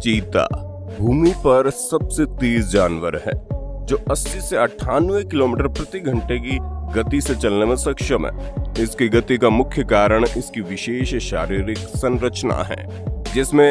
चीता भूमि पर सबसे तेज जानवर है जो 80 से 98 किलोमीटर प्रति घंटे की गति से चलने में सक्षम है। इसकी गति का मुख्य कारण इसकी विशेष शारीरिक संरचना है, जिसमें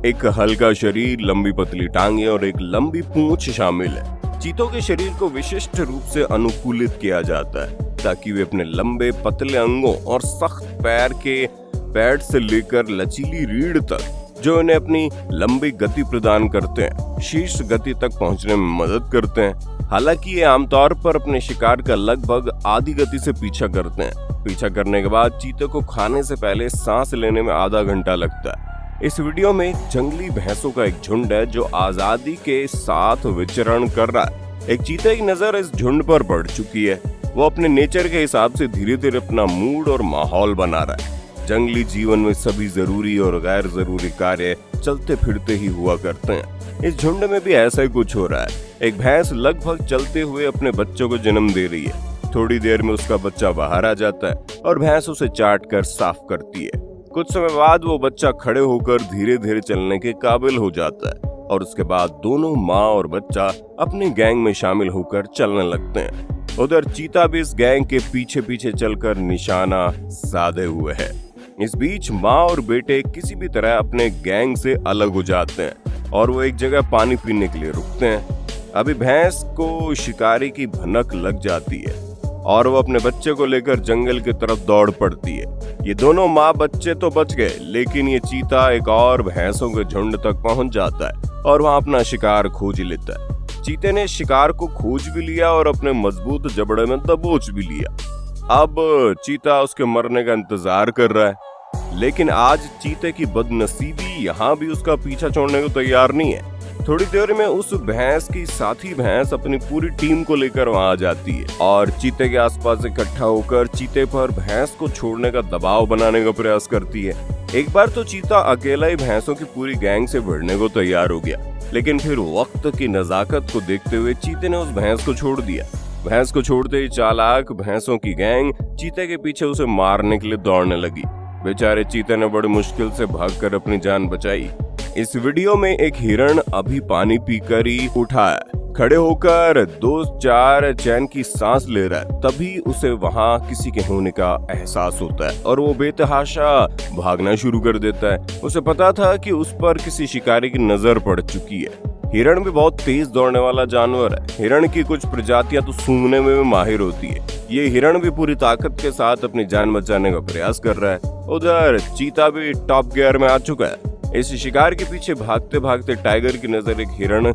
एक हल्का शरीर, लंबी पतली टांगें और एक लंबी पूंछ शामिल है। चीतों के शरीर को विशिष्ट रूप से अनुकूलित किया जाता है ताकि वे अपने लंबे पतले अंगों और सख्त पैड से लेकर लचीली रीढ़ तक, जो इन्हें अपनी लंबी गति प्रदान करते हैं, शीर्ष गति तक पहुंचने में मदद करते हैं। हालांकि ये आमतौर पर अपने शिकार का लगभग आधी गति से पीछा करते हैं। पीछा करने के बाद चीते को खाने से पहले सांस लेने में आधा घंटा लगता है। इस वीडियो में जंगली भैंसों का एक झुंड है जो आजादी के साथ विचरण कर रहा है। एक चीते की नजर इस झुंड पर पड़ चुकी है। वो अपने नेचर के हिसाब से धीरे धीरे अपना मूड और माहौल बना रहा है। जंगली जीवन में सभी जरूरी और गैर जरूरी कार्य चलते फिरते ही हुआ करते हैं। इस झुंड में भी ऐसा ही कुछ हो रहा है। एक भैंस लगभग चलते हुए अपने बच्चों को जन्म दे रही है। थोड़ी देर में उसका बच्चा बाहर आ जाता है और भैंस उसे चाट कर साफ करती है। कुछ समय बाद वो बच्चा खड़े होकर धीरे धीरे चलने के काबिल हो जाता है और उसके बाद दोनों माँ और बच्चा अपने गैंग में शामिल होकर चलने लगते हैं। उधर चीता भी इस गैंग के पीछे पीछे चलकर निशाना साधे हुए है। इस बीच माँ और बेटे किसी भी तरह अपने गैंग से अलग हो जाते हैं और वो एक जगह पानी पीने के लिए रुकते हैं। अभी भैंस को शिकारी की भनक लग जाती है और वो अपने बच्चे को लेकर जंगल की तरफ दौड़ पड़ती है। ये दोनों माँ बच्चे तो बच गए, लेकिन ये चीता एक और भैंसों के झुंड तक पहुंच जाता है और वहां अपना शिकार खोज लेता है। चीते ने शिकार को खोज भी लिया और अपने मजबूत जबड़े में दबोच भी लिया। अब चीता उसके मरने का इंतजार कर रहा है, लेकिन आज चीते की बदनसीबी यहाँ भी उसका पीछा छोड़ने को तैयार नहीं है। थोड़ी देर में उस भैंस की साथी भैंस अपनी पूरी टीम को लेकर वहां आ जाती है और चीते के आसपास इकट्ठा होकर चीते पर भैंस को छोड़ने का दबाव बनाने का प्रयास करती है। एक बार तो चीता अकेला ही भैंसों की पूरी गैंग से भिड़ने को तैयार हो गया, लेकिन फिर वक्त की नजाकत को देखते हुए चीते ने उस भैंस को छोड़ दिया। भैंस को छोड़ते ही चालाक भैंसों की गैंग चीते के पीछे उसे मारने के लिए दौड़ने लगी। बेचारे चीते ने बड़ी मुश्किल से भागकर अपनी जान बचाई। इस वीडियो में एक हिरण अभी पानी पीकर ही उठा है, खड़े होकर 2-4 चैन की सांस ले रहा है। तभी उसे वहां किसी के होने का एहसास होता है और वो बेतहाशा भागना शुरू कर देता है। उसे पता था कि उस पर किसी शिकारी की नजर पड़ चुकी है। हिरण भी बहुत तेज दौड़ने वाला जानवर है। हिरण की कुछ प्रजातियां तो सूंघने में भी माहिर होती है। ये हिरण भी पूरी ताकत के साथ अपनी जान बचाने का प्रयास कर रहा है। उधर चीता भी टॉप गियर में आ चुका है। इस शिकार के पीछे भागते भागते टाइगर की नजर एक हिरण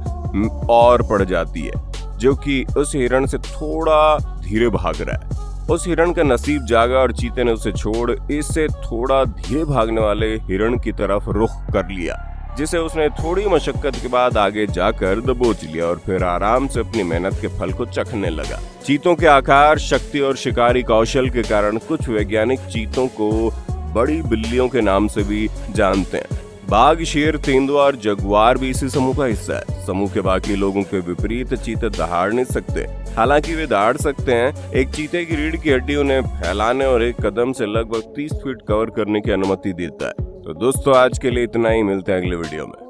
और पड़ जाती है, जो कि उस हिरण से थोड़ा धीरे भाग रहा है। उस हिरण का नसीब जागा और चीते ने उसे छोड़ इससे थोड़ा धीरे भागने वाले हिरण की तरफ रुख कर लिया, जिसे उसने थोड़ी मशक्कत के बाद आगे जाकर दबोच लिया और फिर आराम से अपनी मेहनत के फल को चखने लगा। चीतों के आकार, शक्ति और शिकारी कौशल के कारण कुछ वैज्ञानिक चीतों को बड़ी बिल्लियों के नाम से भी जानते हैं। बाघ, शेर, तेंदुआ और जगुआर भी इसी समूह का हिस्सा है। समूह के बाकी लोगों के विपरीत चीते दहाड़ नहीं सकते। हालांकि वे दहाड़ सकते हैं। एक चीते की रीढ़ की हड्डी उन्हें फैलाने और एक कदम से लगभग 30 फीट कवर करने की अनुमति देता है। तो दोस्तों, आज के लिए इतना ही। मिलते हैं अगले वीडियो में।